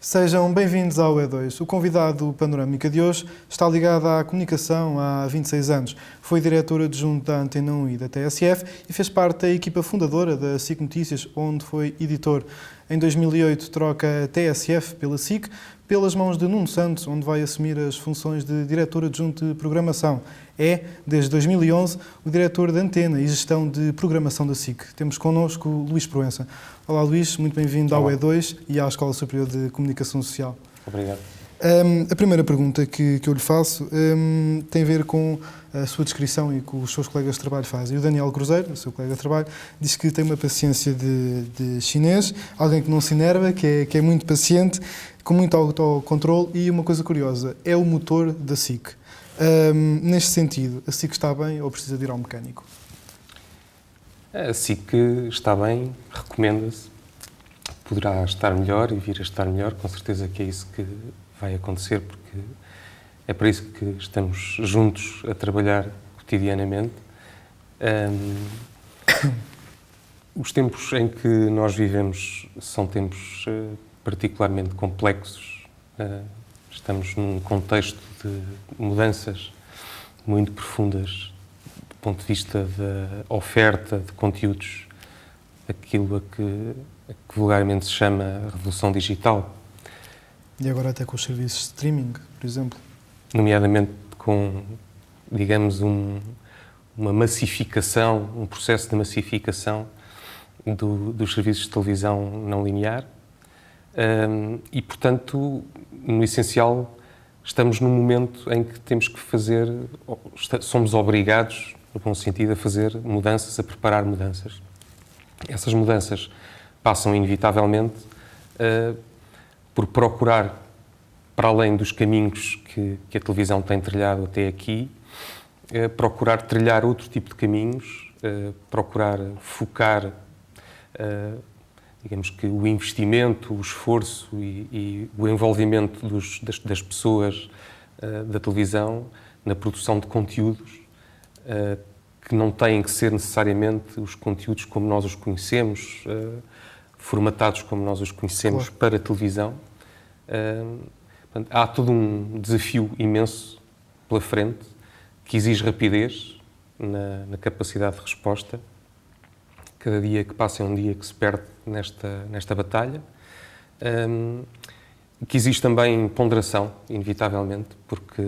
Sejam bem-vindos ao E2. O convidado panorâmica de hoje está ligado à comunicação há 26 anos. Foi diretor adjunto da Antena 1 e da TSF e fez parte da equipa fundadora da SIC Notícias, onde foi editor. Em 2008 troca a TSF pela SIC, pelas mãos de Nuno Santos, onde vai assumir as funções de diretor adjunto de programação. É, desde 2011, o diretor de Antena e gestão de programação da SIC. Temos connosco Luís Proença. Olá Luís, muito bem-vindo ao E2 e à Escola Superior de Comunicação Social. Obrigado. A primeira pergunta que eu lhe faço tem a ver com a sua descrição e que os seus colegas de trabalho fazem. O Daniel Cruzeiro, o seu colega de trabalho, diz que tem uma paciência de chinês, alguém que não se enerva, que é muito paciente, com muito autocontrole e uma coisa curiosa, é o motor da SIC. Neste sentido, a SIC está bem ou precisa de ir ao mecânico? A SIC está bem, recomenda-se, poderá estar melhor e vir a estar melhor, com certeza que é isso que vai acontecer, porque é para isso que estamos juntos a trabalhar cotidianamente. Os tempos em que nós vivemos são tempos particularmente complexos. Estamos num contexto de mudanças muito profundas do ponto de vista da oferta de conteúdos, aquilo a que vulgarmente se chama revolução digital. E agora até com os serviços de streaming, por exemplo? Nomeadamente com, digamos, uma massificação, um processo de massificação dos serviços de televisão não linear. E, portanto, no essencial, estamos num momento em que temos que fazer, somos obrigados, no bom sentido, a fazer mudanças, a preparar mudanças. Essas mudanças passam, inevitavelmente, por procurar, para além dos caminhos que a televisão tem trilhado até aqui, procurar trilhar outro tipo de caminhos, procurar focar, digamos que o investimento, o esforço e o envolvimento das pessoas da televisão na produção de conteúdos que não têm que ser necessariamente os conteúdos como nós os conhecemos, formatados como nós os conhecemos, claro, para a televisão. Portanto, há todo um desafio imenso pela frente que exige rapidez na capacidade de resposta. Cada dia que passa é um dia que se perde nesta batalha. Que existe também ponderação, inevitavelmente, porque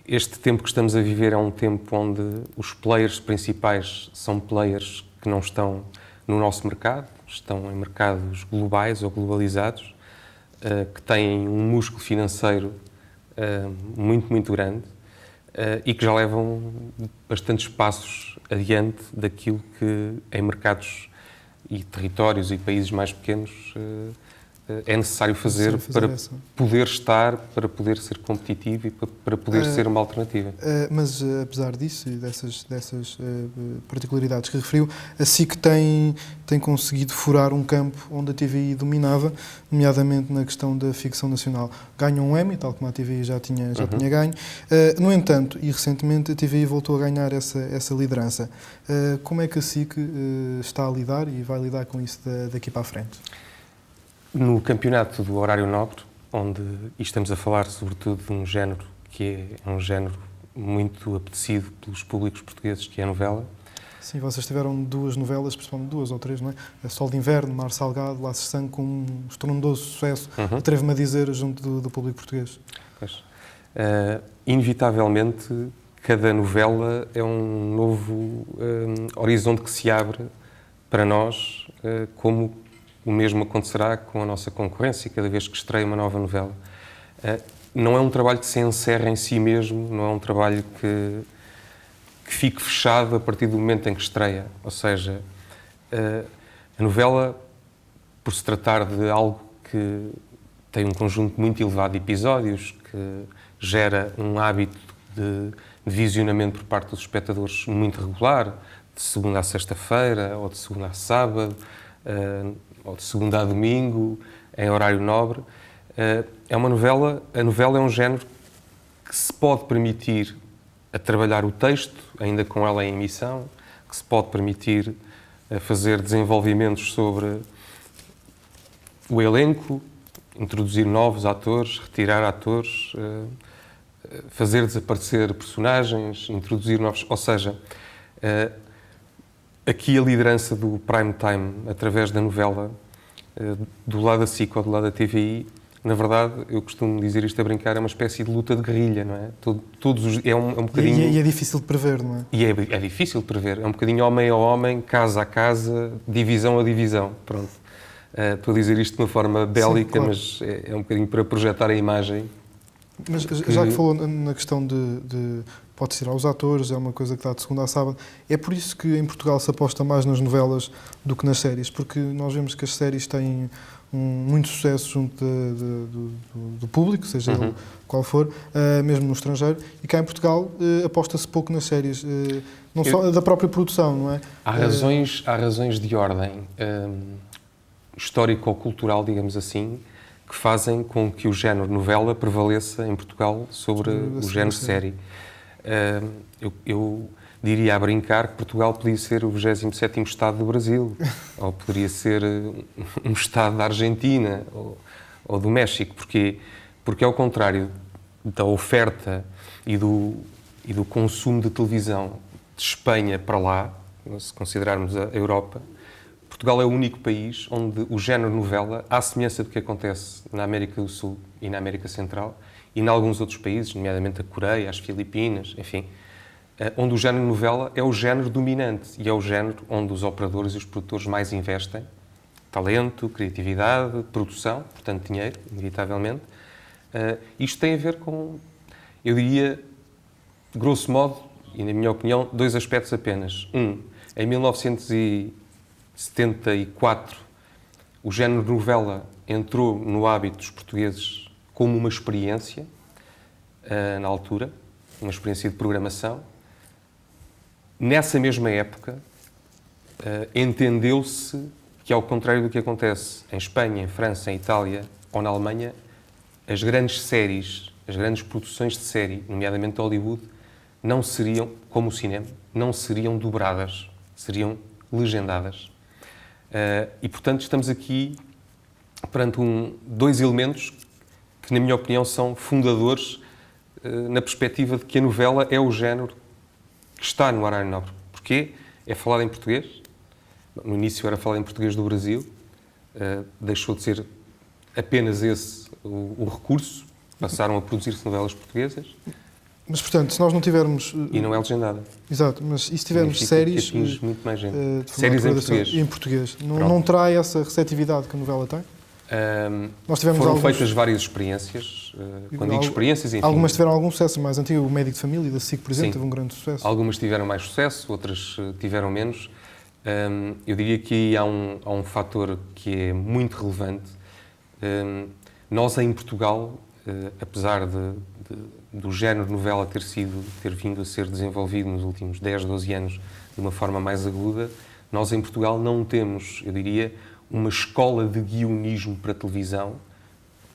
este tempo que estamos a viver é um tempo onde os players principais são players que não estão no nosso mercado, estão em mercados globais ou globalizados, que têm um músculo financeiro muito, muito grande e que já levam bastantes passos adiante daquilo que em mercados e territórios e países mais pequenos é necessário fazer para poder estar, para poder ser competitivo e para poder ser uma alternativa. Mas, apesar disso e dessas particularidades que referiu, a SIC tem conseguido furar um campo onde a TVI dominava, nomeadamente na questão da ficção nacional. Ganhou um Emmy, tal como a TVI já tinha ganho. No entanto, e recentemente, a TVI voltou a ganhar essa liderança. Como é que a SIC está a lidar e vai lidar com isso daqui para a frente? No campeonato do horário nobre, e estamos a falar sobretudo de um género que é um género muito apetecido pelos públicos portugueses, que é a novela. Sim, vocês tiveram duas novelas, principalmente duas ou três, não é? A Sol de Inverno, Mar Salgado, Laços de Sangue, com um estrondoso sucesso, atrevo-me a dizer, junto do público português. Pois. Inevitavelmente, cada novela é um novo horizonte que se abre para nós, como o mesmo acontecerá com a nossa concorrência, cada vez que estreia uma nova novela. Não é um trabalho que se encerra em si mesmo, não é um trabalho que fique fechado a partir do momento em que estreia. Ou seja, a novela, por se tratar de algo que tem um conjunto muito elevado de episódios, que gera um hábito de visionamento por parte dos espectadores muito regular, de segunda a sexta-feira, ou de segunda a sábado, ou de segunda a domingo, em horário nobre. A novela é um género que se pode permitir a trabalhar o texto, ainda com ela em emissão, que se pode permitir a fazer desenvolvimentos sobre o elenco, introduzir novos atores, retirar atores, fazer desaparecer personagens, introduzir novos... Ou seja, aqui a liderança do prime time, através da novela, do lado da SIC ou do lado da TVI, na verdade, eu costumo dizer isto a brincar, é uma espécie de luta de guerrilha, não é? É um bocadinho... E é difícil de prever, não é? E é difícil de prever. É um bocadinho homem a homem, casa a casa, divisão a divisão. Pronto. Estou a dizer isto de uma forma bélica, sim, claro. Mas é um bocadinho para projetar a imagem. Mas já que falou na questão de pode ser aos atores, é uma coisa que está de segunda a sábado, é por isso que em Portugal se aposta mais nas novelas do que nas séries, porque nós vemos que as séries têm muito sucesso junto do público, seja ele qual for, mesmo no estrangeiro, e cá em Portugal aposta-se pouco nas séries, não só da própria produção, não é? Há razões de ordem histórico-cultural, digamos assim, que fazem com que o género novela prevaleça em Portugal sobre o género série. Eu diria a brincar que Portugal podia ser o 27º Estado do Brasil, ou poderia ser um Estado da Argentina ou do México. Porquê? Porque, ao contrário da oferta e do consumo de televisão de Espanha para lá, se considerarmos a Europa, Portugal é o único país onde o género novela, à semelhança do que acontece na América do Sul e na América Central, e em alguns outros países, nomeadamente a Coreia, as Filipinas, enfim, onde o género novela é o género dominante e é o género onde os operadores e os produtores mais investem talento, criatividade, produção, portanto dinheiro, inevitavelmente. Isto tem a ver com, eu diria, grosso modo, e na minha opinião, dois aspectos apenas. Em 1974, o género novela entrou no hábito dos portugueses como uma experiência, na altura, uma experiência de programação. Nessa mesma época, entendeu-se que, ao contrário do que acontece em Espanha, em França, em Itália ou na Alemanha, as grandes séries, as grandes produções de série, nomeadamente de Hollywood, não seriam, como o cinema, não seriam dobradas, seriam legendadas. E, portanto, estamos aqui perante dois elementos que, na minha opinião, são fundadores na perspectiva de que a novela é o género que está no horário nobre. Porquê? É falar em português. No início era falar em português do Brasil. Deixou de ser apenas esse o recurso. Passaram a produzir-se novelas portuguesas. Mas, portanto, se nós não tivermos... E não é legendada. Exato, mas e se tivermos séries... Que atinge muito mais gente. Séries em português. Não terá essa receptividade que a novela tem? Foram feitas várias experiências. Quando digo experiências, enfim... Algumas tiveram algum sucesso, mais antigo. O Médico de Família, da SIC, por exemplo, sim, teve um grande sucesso. Algumas tiveram mais sucesso, outras tiveram menos. Eu diria que há um fator que é muito relevante. Nós, em Portugal, apesar do género de novela ter vindo a ser desenvolvido nos últimos 10, 12 anos de uma forma mais aguda, nós em Portugal não temos, eu diria, uma escola de guionismo para televisão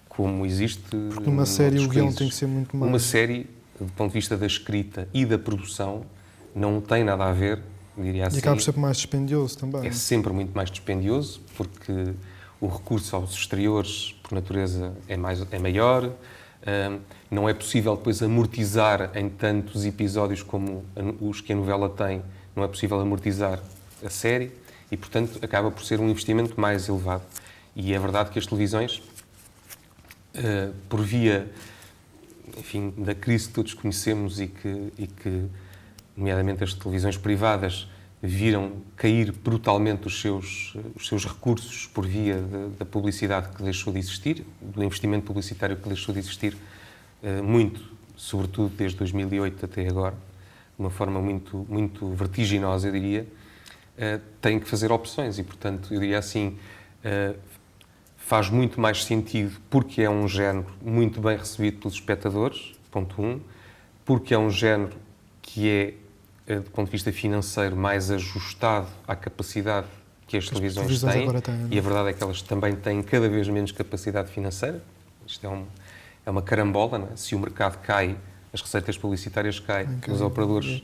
como existe. Porque numa série o guião tem que ser muito mais... Uma série, do ponto de vista da escrita e da produção, não tem nada a ver, diria assim. E acaba por ser mais dispendioso também. É sempre muito mais dispendioso, porque o recurso aos exteriores, por natureza, é maior. Não é possível depois amortizar em tantos episódios como os que a novela tem, não é possível amortizar a série e, portanto, acaba por ser um investimento mais elevado. E é verdade que as televisões, por via, enfim, da crise que todos conhecemos e que, nomeadamente as televisões privadas, viram cair brutalmente os seus recursos por via da publicidade que deixou de existir, do investimento publicitário que deixou de existir muito, sobretudo desde 2008 até agora, de uma forma muito, muito vertiginosa, eu diria, têm que fazer opções e, portanto, eu diria assim, faz muito mais sentido porque é um género muito bem recebido pelos espectadores, ponto 1, porque é um género que é, do ponto de vista financeiro, mais ajustado à capacidade que as televisões têm, e a verdade é que elas também têm cada vez menos capacidade financeira. Isto é uma carambola, não é? Se o mercado cai, as receitas publicitárias caem, os operadores...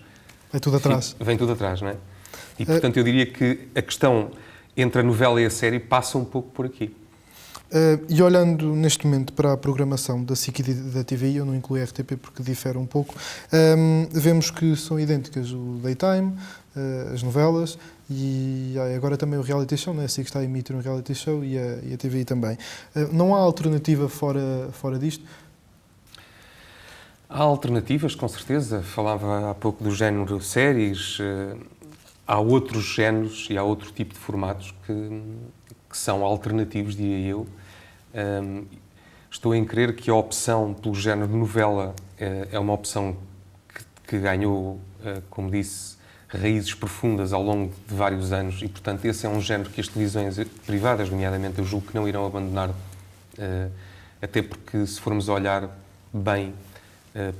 Vem tudo atrás. Vem tudo atrás, não é? E, portanto, eu diria que a questão entre a novela e a série passa um pouco por aqui. E olhando neste momento para a programação da SIC e da TVI, eu não incluo a RTP porque difere um pouco, vemos que são idênticas o Daytime, as novelas e agora também o reality show, né? A SIC está a emitir um reality show e a TVI também. Não há alternativa fora disto? Há alternativas, com certeza. Falava há pouco do género séries. Há outros géneros e há outro tipo de formatos que são alternativos, diria eu. Estou em crer que a opção pelo género de novela é uma opção que ganhou, como disse, raízes profundas ao longo de vários anos e, portanto, esse é um género que as televisões privadas, nomeadamente, eu julgo que não irão abandonar, até porque, se formos olhar bem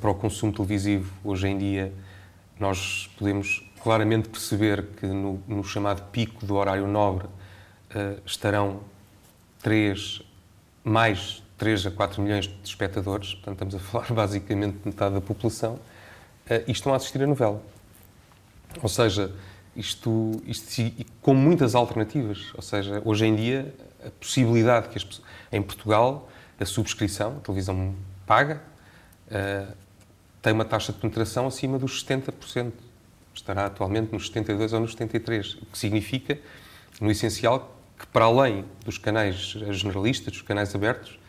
para o consumo televisivo, hoje em dia, nós podemos claramente perceber que no chamado pico do horário nobre estarão 3 a 4 milhões de espectadores, portanto estamos a falar basicamente de metade da população, e estão a assistir a novela. Ou seja, isto com muitas alternativas. Ou seja, hoje em dia, a possibilidade que em Portugal, a subscrição, a televisão paga, tem uma taxa de penetração acima dos 70%. Estará atualmente nos 72% ou nos 73%, o que significa, no essencial, que para além dos canais generalistas, dos canais abertos,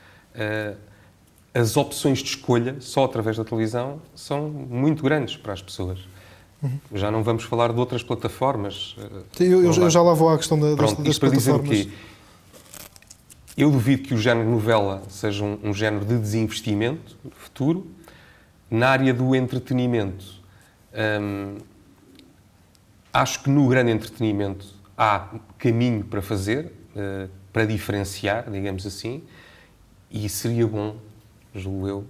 as opções de escolha, só através da televisão, são muito grandes para as pessoas. Já não vamos falar de outras plataformas. Eu já lá vou à questão das plataformas. Para dizer o quê? Eu duvido que o género novela seja um género de desinvestimento futuro. Na área do entretenimento, acho que no grande entretenimento há caminho para fazer, para diferenciar, digamos assim, e seria bom, julgo eu,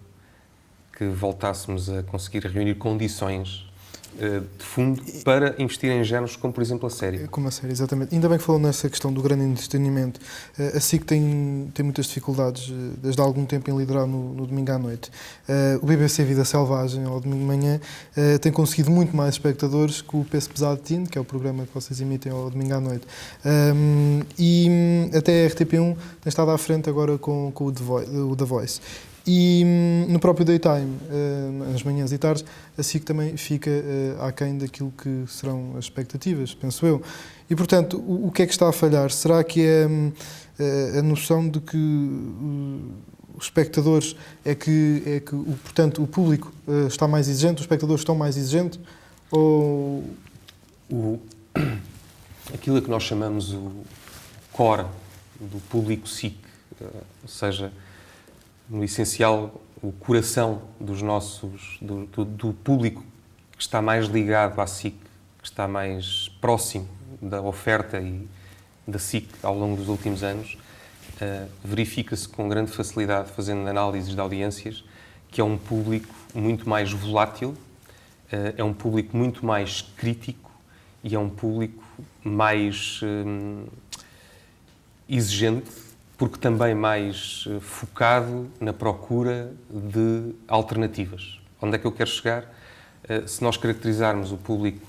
que voltássemos a conseguir reunir condições de fundo para investir em géneros como, por exemplo, a série. Como a série, exatamente. Ainda bem que falou nessa questão do grande entretenimento. A SIC tem muitas dificuldades desde há algum tempo em liderar no domingo à noite. O BBC Vida Selvagem, ao domingo de manhã, tem conseguido muito mais espectadores que o Peso Pesado Teen, que é o programa que vocês emitem ao domingo à noite. E até a RTP1 tem estado à frente agora com o The Voice. E no próprio Daytime, nas manhãs e tardes, a SIC também fica aquém daquilo que serão as expectativas, penso eu. E, portanto, o que é que está a falhar? Será que é a noção de que os espectadores portanto, o público está mais exigente, os espectadores estão mais exigentes? Ou... Aquilo a que nós chamamos o core do público SIC, ou seja, no essencial, o coração do público que está mais ligado à SIC, que está mais próximo da oferta e da SIC ao longo dos últimos anos, verifica-se com grande facilidade, fazendo análises de audiências, que é um público muito mais volátil, é um público muito mais crítico e é um público mais exigente, porque também mais focado na procura de alternativas. Onde é que eu quero chegar? Se nós caracterizarmos o público,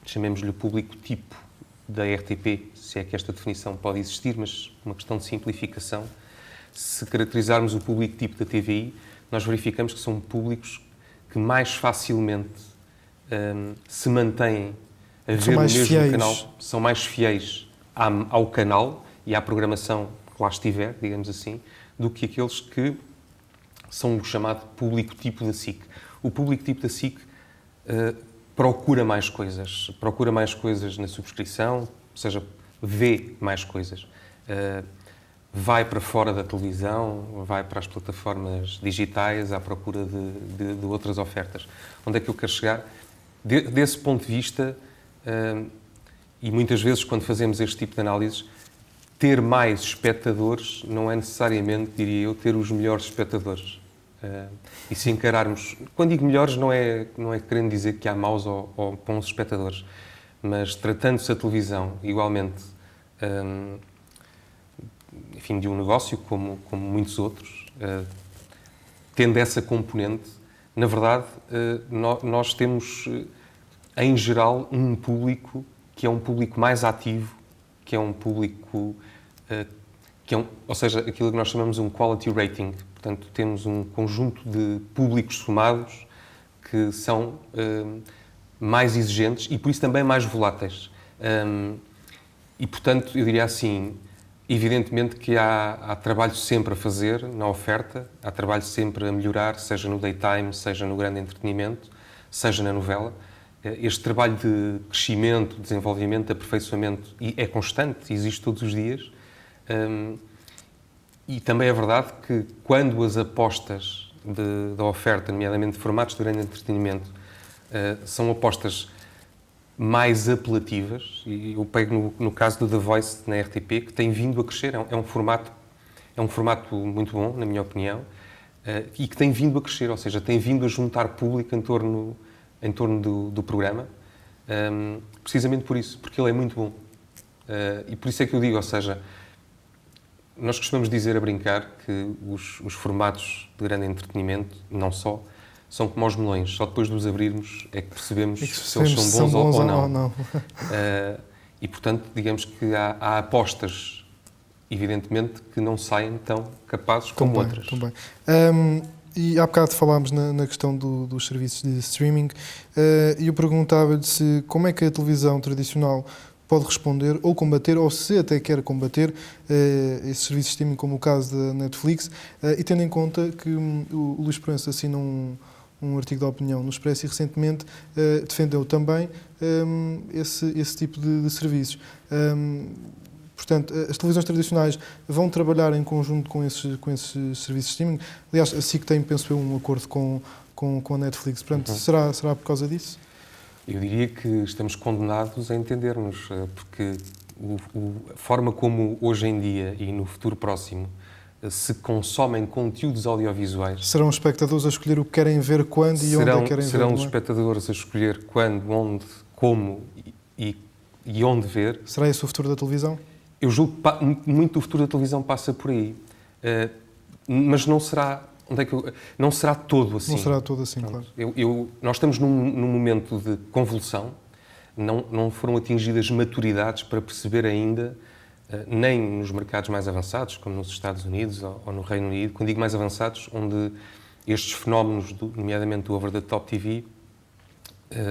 chamemos-lhe o público tipo da RTP, se é que esta definição pode existir, mas uma questão de simplificação, se caracterizarmos o público tipo da TVI, nós verificamos que são públicos que mais facilmente se mantêm a ver o mesmo canal, são mais fiéis ao canal e à programação que lá estiver, digamos assim, do que aqueles que são o chamado público tipo da SIC. O público tipo da SIC procura mais coisas na subscrição, ou seja, vê mais coisas. Vai para fora da televisão, vai para as plataformas digitais à procura de outras ofertas. Onde é que eu quero chegar? Desse ponto de vista, e muitas vezes quando fazemos este tipo de análises, ter mais espectadores não é necessariamente, diria eu, ter os melhores espectadores. E se encararmos... Quando digo melhores, não é querendo dizer que há maus ou bons espectadores, mas tratando-se a televisão igualmente, enfim, de um negócio como muitos outros, tendo essa componente, na verdade, nós temos, em geral, um público que é um público mais ativo, que é um público ou seja, aquilo que nós chamamos um quality rating. Portanto, temos um conjunto de públicos somados que são mais exigentes e, por isso, também mais voláteis. E, portanto, eu diria assim, evidentemente que há trabalho sempre a fazer na oferta, há trabalho sempre a melhorar, seja no daytime, seja no grande entretenimento, seja na novela. Este trabalho de crescimento, desenvolvimento, aperfeiçoamento é constante, existe todos os dias. E também é verdade que quando as apostas da oferta, nomeadamente de formatos de grande entretenimento, são apostas mais apelativas, e eu pego no caso do The Voice na RTP, que tem vindo a crescer, é um formato muito bom, na minha opinião, e que tem vindo a crescer, ou seja, tem vindo a juntar público em torno do programa, precisamente por isso, porque ele é muito bom. E por isso é que eu digo, ou seja, nós costumamos dizer a brincar que os formatos de grande entretenimento, não só, são como os melões. Só depois de os abrirmos é que percebemos se eles são bons ou não. E, portanto, digamos que há apostas, evidentemente, que não saem tão capazes como outras. Também. E há bocado falámos na questão dos serviços de streaming e eu perguntava-lhe como é que a televisão tradicional pode responder ou combater, ou se até quer combater esses serviços de streaming, como o caso da Netflix, e tendo em conta que o Luís Proença assina um artigo de opinião no Expresso e recentemente defendeu também esse tipo de serviços. Portanto, as televisões tradicionais vão trabalhar em conjunto com esses serviços de streaming. Aliás, a SIC tem, penso eu, um acordo com a Netflix. Portanto, será por causa disso? Eu diria que estamos condenados a entendermos, porque a forma como hoje em dia e no futuro próximo se consomem conteúdos audiovisuais... Serão os espectadores a escolher o que querem ver, quando e onde querem ver? Serão os espectadores a escolher quando, onde, como e onde ver. Será esse o futuro da televisão? Eu julgo que muito do futuro da televisão passa por aí. Mas não será... não será todo assim. Não será todo assim, claro. Nós estamos num momento de convulsão, não foram atingidas maturidades para perceber ainda, nem nos mercados mais avançados, como nos Estados Unidos ou no Reino Unido, quando digo mais avançados, onde estes fenómenos, nomeadamente do over-the-top TV,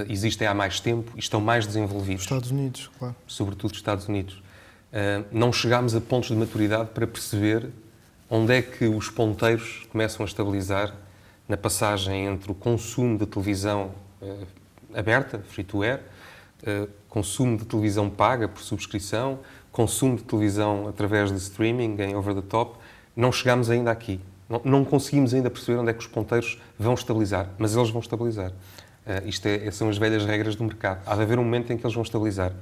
existem há mais tempo e estão mais desenvolvidos. Estados Unidos, claro. Sobretudo os Estados Unidos. Não chegámos a pontos de maturidade para perceber onde é que os ponteiros começam a estabilizar na passagem entre o consumo de televisão aberta, free-to-air, consumo de televisão paga por subscrição, consumo de televisão através de streaming, em over-the-top. Não chegámos ainda aqui. Não conseguimos ainda perceber onde é que os ponteiros vão estabilizar, mas eles vão estabilizar. São as velhas regras do mercado. Há de haver um momento em que eles vão estabilizar.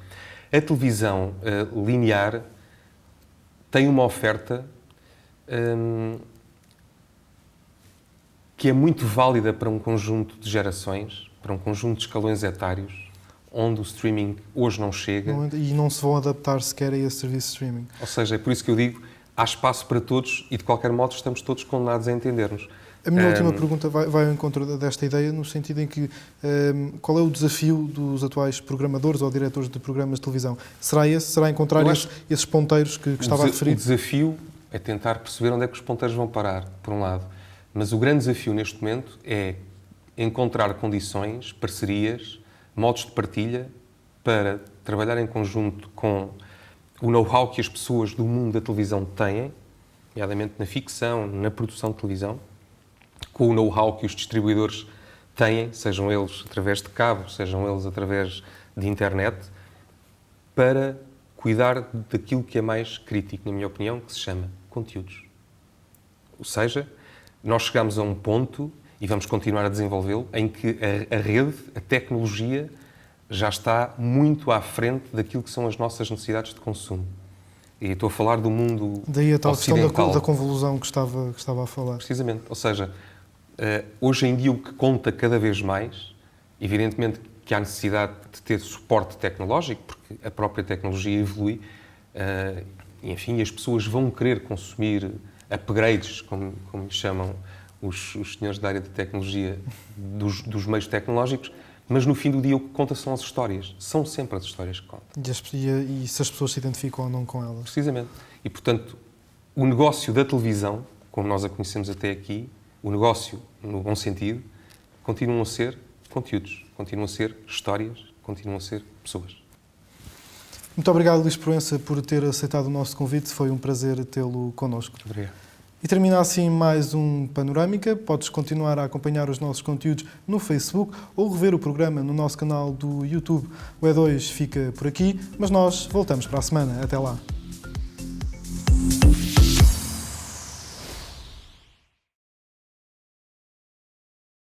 A televisão linear tem uma oferta que é muito válida para um conjunto de gerações, para um conjunto de escalões etários, onde o streaming hoje não chega. E não se vão adaptar sequer a esse serviço de streaming. Ou seja, é por isso que eu digo, há espaço para todos e, de qualquer modo, estamos todos condenados a entender-nos. A minha última pergunta vai ao encontro desta ideia, no sentido em que qual é o desafio dos atuais programadores ou diretores de programas de televisão? Será esse? Será encontrar esses ponteiros que estava a referir? O desafio é tentar perceber onde é que os ponteiros vão parar, por um lado. Mas o grande desafio neste momento é encontrar condições, parcerias, modos de partilha para trabalhar em conjunto com o know-how que as pessoas do mundo da televisão têm, nomeadamente na ficção, na produção de televisão, com o know-how que os distribuidores têm, sejam eles através de cabo, sejam eles através de internet, para cuidar daquilo que é mais crítico, na minha opinião, que se chama conteúdos. Ou seja, nós chegamos a um ponto, e vamos continuar a desenvolvê-lo, em que a rede, a tecnologia, já está muito à frente daquilo que são as nossas necessidades de consumo. E estou a falar do mundo ocidental. Daí a tal questão da convolução que estava a falar. Precisamente. Ou seja, hoje em dia o que conta cada vez mais, evidentemente que há necessidade de ter suporte tecnológico, porque a própria tecnologia evolui, e, enfim, as pessoas vão querer consumir upgrades, como lhe chamam os senhores da área de tecnologia, dos meios tecnológicos, mas no fim do dia o que conta são as histórias. São sempre as histórias que contam. E se as pessoas se identificam ou não com elas. Precisamente. E, portanto, o negócio da televisão, como nós a conhecemos até aqui, o negócio, no bom sentido, continuam a ser conteúdos, continuam a ser histórias, continuam a ser pessoas. Muito obrigado, Luís Proença, por ter aceitado o nosso convite. Foi um prazer tê-lo connosco. Obrigado. E termina assim mais um Panorâmica. Podes continuar a acompanhar os nossos conteúdos no Facebook ou rever o programa no nosso canal do YouTube. O E2 fica por aqui, mas nós voltamos para a semana. Até lá.